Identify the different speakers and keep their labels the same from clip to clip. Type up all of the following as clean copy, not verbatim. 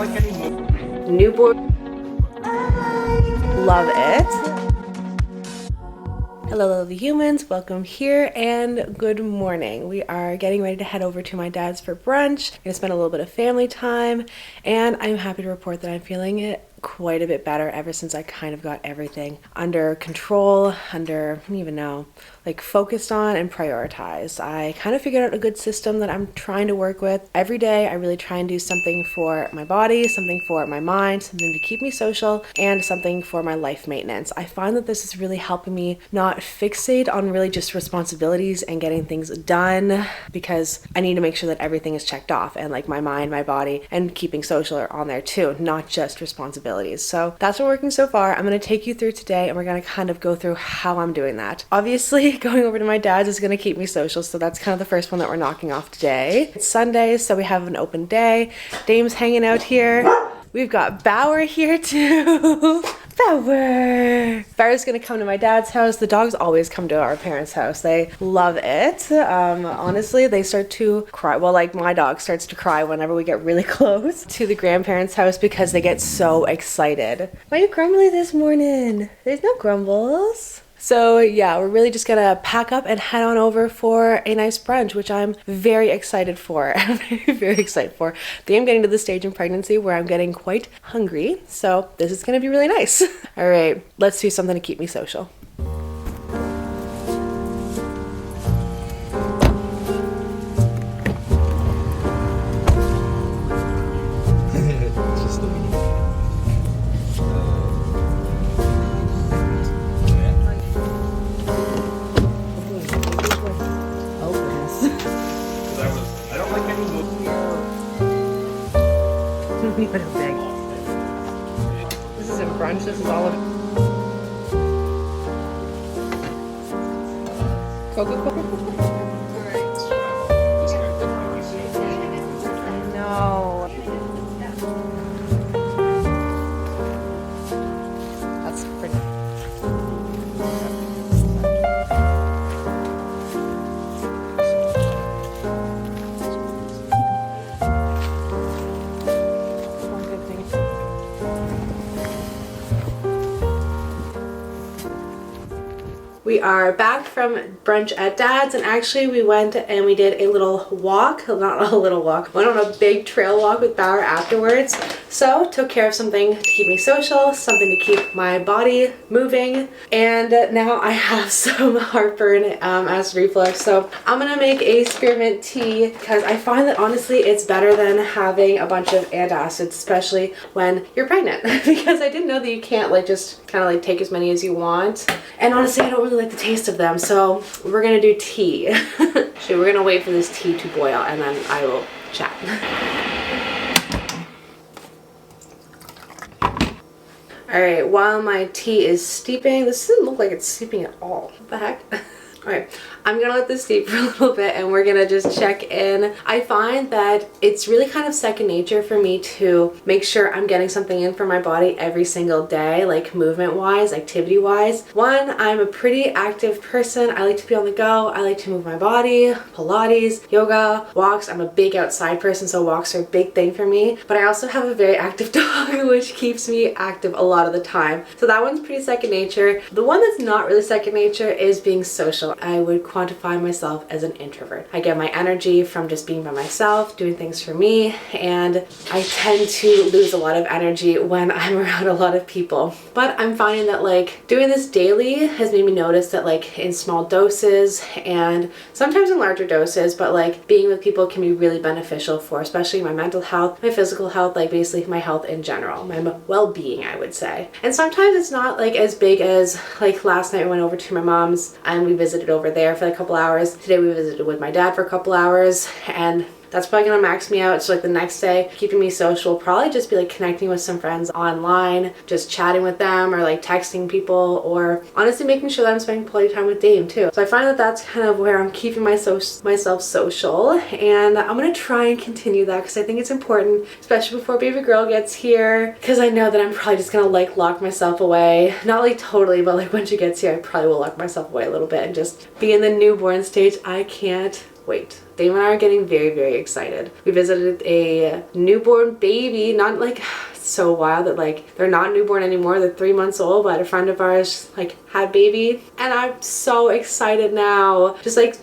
Speaker 1: Newborn. Love it. Hello lovely humans, welcome here and good morning. We are getting ready to head over to my dad's for brunch. We're gonna spend a little bit of family time, and I'm happy to report that I'm feeling it quite a bit better ever since I kind of got everything under control, I don't even know, like focused on and prioritized. I kind of figured out a good system that I'm trying to work with. Every day I really try and do something for my body, something for my mind, something to keep me social, and something for my life maintenance. I find that this is really helping me not fixate on really just responsibilities and getting things done, because I need to make sure that everything is checked off, and like my mind, my body, and keeping social are on there too, not just responsibilities. So that's been working so far. I'm going to take you through today and we're going to kind of go through how I'm doing that. Obviously, going over to my dad's is going to keep me social, so that's kind of the first one that we're knocking off today. It's Sunday, so we have an open day. Dame's hanging out here. We've got Bauer here too. Bauer! Bauer's gonna come to my dad's house. The dogs always come to our parents' house. They love it. Honestly, they start to cry. Well, like my dog starts to cry whenever we get really close to the grandparents' house because they get so excited. Why are you grumbly this morning? There's no grumbles. So yeah, we're really just gonna pack up and head on over for a nice brunch, which I'm very excited for. I'm very excited for. I think I'm getting to the stage in pregnancy where I'm getting quite hungry, so this is gonna be really nice. All right, let's do something to keep me social. This isn't brunch, this is all of Coca-Cola. No. That's pretty. We are back from brunch at Dad's, and actually we went and we did a little walk, not a little walk, went on a big trail walk with Bauer afterwards. So took care of something to keep me social, something to keep my body moving, and now I have some heartburn, acid reflux. So I'm gonna make a spearmint tea because I find that honestly it's better than having a bunch of antacids, especially when you're pregnant, because I didn't know that you can't like just kind of like take as many as you want, and honestly I don't really like the taste of them, so we're gonna do tea. Actually, we're gonna wait for this tea to boil and then I will chat. Alright, while my tea is steeping, this doesn't look like it's steeping at all. What the heck? Alright, I'm gonna let this steep for a little bit and we're gonna just check in. I find that it's really kind of second nature for me to make sure I'm getting something in for my body every single day, like movement wise, activity wise. One, I'm a pretty active person. I like to be on the go. I like to move my body, Pilates, yoga, walks. I'm a big outside person, so walks are a big thing for me. But I also have a very active dog, which keeps me active a lot of the time. So that one's pretty second nature. The one that's not really second nature is being social. I would quantify myself as an introvert. I get my energy from just being by myself, doing things for me, and I tend to lose a lot of energy when I'm around a lot of people. But I'm finding that like doing this daily has made me notice that like in small doses and sometimes in larger doses, but like being with people can be really beneficial for especially my mental health, my physical health, like basically my health in general, my well-being, I would say. And sometimes it's not like as big as like last night I went over to my mom's and we visited over there for like a couple hours. Today we visited with my dad for a couple hours, and that's probably gonna max me out. So like the next day, keeping me social will probably just be like connecting with some friends online, just chatting with them or like texting people, or honestly making sure that I'm spending quality time with Dame too. So I find that that's kind of where I'm keeping myself social, and I'm gonna try and continue that because I think it's important, especially before baby girl gets here, because I know that I'm probably just gonna like lock myself away. Not like totally, but like when she gets here I probably will lock myself away a little bit and just be in the newborn stage. I can't wait. Dave and I are getting very excited. We visited a newborn baby, not like, it's so wild that like they're not newborn anymore, they're 3 months old, but a friend of ours like had baby, and I'm so excited now. Just like,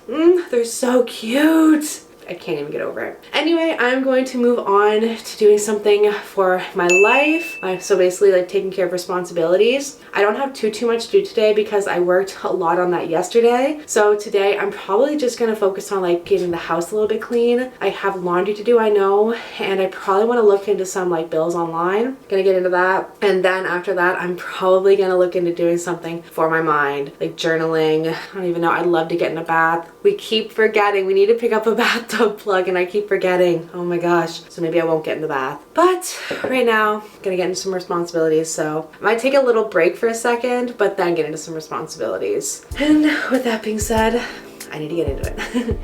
Speaker 1: they're so cute. I can't even get over it. Anyway, I'm going to move on to doing something for my life. So basically like taking care of responsibilities. I don't have too much to do today because I worked a lot on that yesterday. So today I'm probably just gonna focus on like getting the house a little bit clean. I have laundry to do, I know, and I probably want to look into some like bills online. Gonna get into that. And then after that, I'm probably gonna look into doing something for my mind, like journaling. I don't even know, I'd love to get in a bath. We keep forgetting, we need to pick up a bathtub plug and I keep forgetting. Oh my gosh. So maybe I won't get in the bath. But right now, I'm gonna get into some responsibilities. So I might take a little break for a second, but then get into some responsibilities. And with that being said, I need to get into it.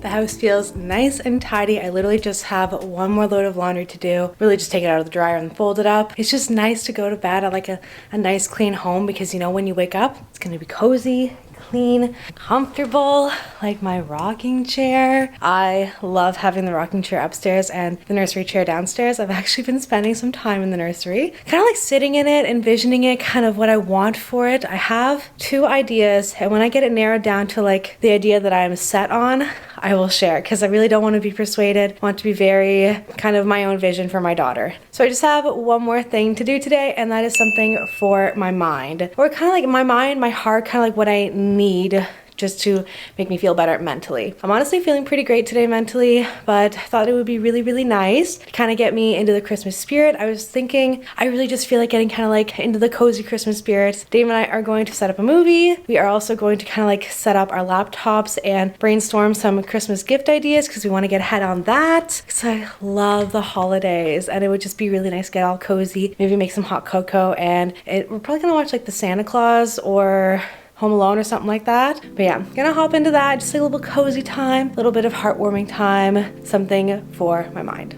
Speaker 1: The house feels nice and tidy. I literally just have one more load of laundry to do. Really just take it out of the dryer and fold it up. It's just nice to go to bed at like a nice clean home because you know when you wake up, it's gonna be cozy, clean, comfortable, like my rocking chair. I love having the rocking chair upstairs and the nursery chair downstairs. I've actually been spending some time in the nursery, kind of like sitting in it, envisioning it, kind of what I want for it. I have 2 ideas, and when I get it narrowed down to like the idea that I'm set on, I will share because I really don't want to be persuaded. I want to be very kind of my own vision for my daughter. So I just have one more thing to do today, and that is something for my mind, or kind of like my mind, my heart, kind of like what I need just to make me feel better mentally. I'm honestly feeling pretty great today mentally, but I thought it would be really nice to kind of get me into the Christmas spirit. I was thinking, I really just feel like getting kind of like into the cozy Christmas spirit. Dave and I are going to set up a movie. We are also going to kind of like set up our laptops and brainstorm some Christmas gift ideas because we want to get ahead on that. Because I love the holidays and it would just be really nice to get all cozy, maybe make some hot cocoa, and we're probably gonna watch like the Santa Claus or Home Alone or something like that. But yeah, I'm gonna hop into that, just like a little cozy time, a little bit of heartwarming time, something for my mind.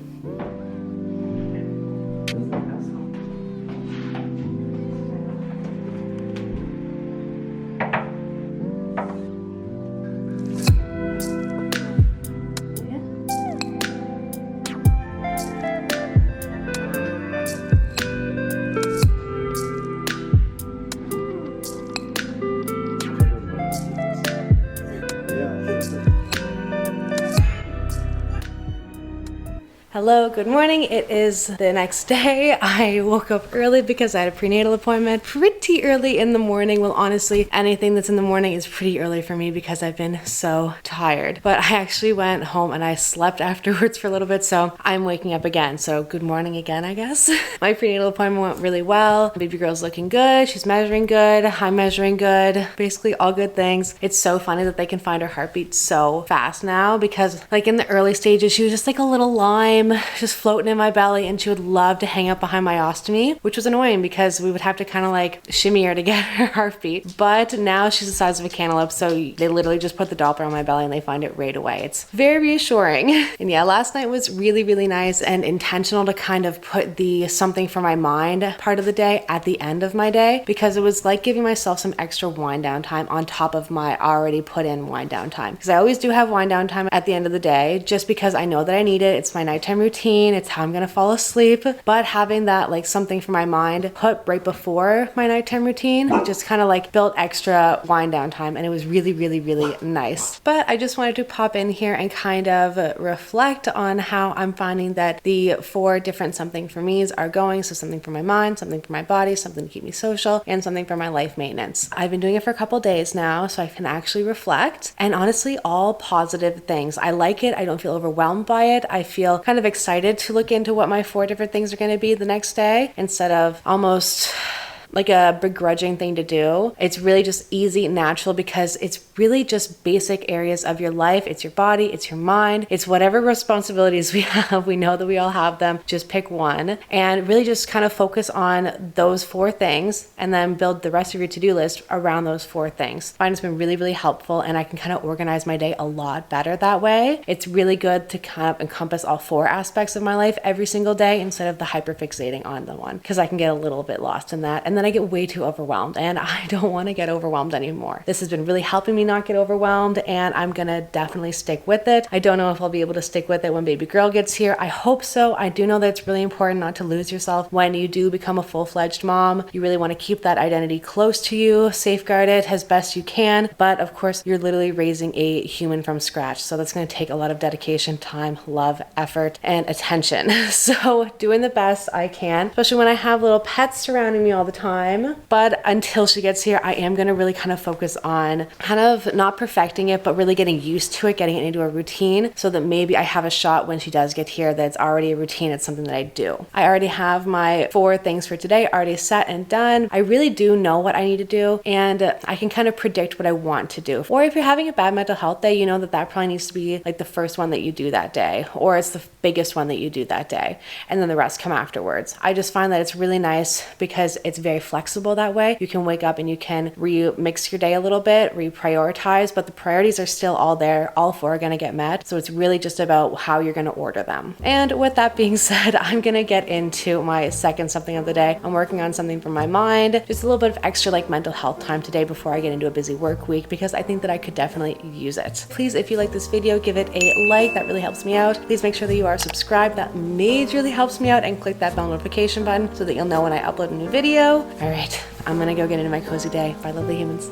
Speaker 1: Hello, good morning. It is the next day. I woke up early because I had a prenatal appointment pretty early in the morning. Well, honestly, anything that's in the morning is pretty early for me because I've been so tired. But I actually went home and I slept afterwards for a little bit, so I'm waking up again. So good morning again, I guess. My prenatal appointment went really well. Baby girl's looking good. She's measuring good. I'm measuring good. Basically all good things. It's so funny that they can find her heartbeat so fast now because like in the early stages, she was just like a little line time just floating in my belly, and she would love to hang up behind my ostomy, which was annoying because we would have to kind of like shimmy her to get her heartbeat. But now she's the size of a cantaloupe, so they literally just put the doppler on my belly and they find it right away. It's very reassuring. And yeah, last night was really, really nice and intentional to kind of put the something for my mind part of the day at the end of my day, because it was like giving myself some extra wind down time on top of my already put in wind down time. Because I always do have wind down time at the end of the day, just because I know that I need it. It's my nighttime routine. It's how I'm gonna fall asleep. But having that like something for my mind put right before my nighttime routine just kind of like built extra wind down time, and it was really, really, really nice. But I just wanted to pop in here and kind of reflect on how I'm finding that the 4 different something for me's are going. So something for my mind, something for my body, something to keep me social, and something for my life maintenance. I've been doing it for a couple days now, so I can actually reflect, and honestly, all positive things. I like it. I don't feel overwhelmed by it. I feel kind of excited to look into what my 4 different things are going to be the next day, instead of almost like a begrudging thing to do. It's really just easy and natural, because it's really just basic areas of your life. It's your body, it's your mind, it's whatever responsibilities we have. We know that we all have them. Just pick one and really just kind of focus on those 4 things, and then build the rest of your to-do list around those 4 things. I find it's been really, really helpful, and I can kind of organize my day a lot better that way. It's really good to kind of encompass all 4 aspects of my life every single day, instead of the hyperfixating on the one, because I can get a little bit lost in that, and then I get way too overwhelmed, and I don't want to get overwhelmed anymore. This has been really helping me not get overwhelmed, and I'm gonna definitely stick with it. I don't know if I'll be able to stick with it when baby girl gets here. I hope so. I do know that it's really important not to lose yourself when you do become a full-fledged mom. You really want to keep that identity close to you, safeguard it as best you can, but of course you're literally raising a human from scratch, so that's going to take a lot of dedication, time, love, effort, and attention. So doing the best I can, especially when I have little pets surrounding me all the time. But until she gets here, I am going to really kind of focus on kind of not perfecting it, but really getting used to it, getting it into a routine, so that maybe I have a shot when she does get here that it's already a routine. It's something that I do. I already have my 4 things for today already set and done. I really do know what I need to do, and I can kind of predict what I want to do. Or if you're having a bad mental health day, you know that that probably needs to be like the first one that you do that day, or it's the biggest one that you do that day, and then the rest come afterwards. I just find that it's really nice because it's very flexible that way. You can wake up and you can remix your day a little bit, reprioritize, but the priorities are still all there. All 4 are going to get met. So it's really just about how you're going to order them. And with that being said, I'm going to get into my second something of the day. I'm working on something for my mind, just a little bit of extra like mental health time today before I get into a busy work week, because I think that I could definitely use it. Please, if you like this video, give it a like. That really helps me out. Please make sure that you are subscribed. That majorly helps me out, and click that bell notification button so that you'll know when I upload a new video. All right, I'm gonna go get into my cozy day. Bye, lovely humans.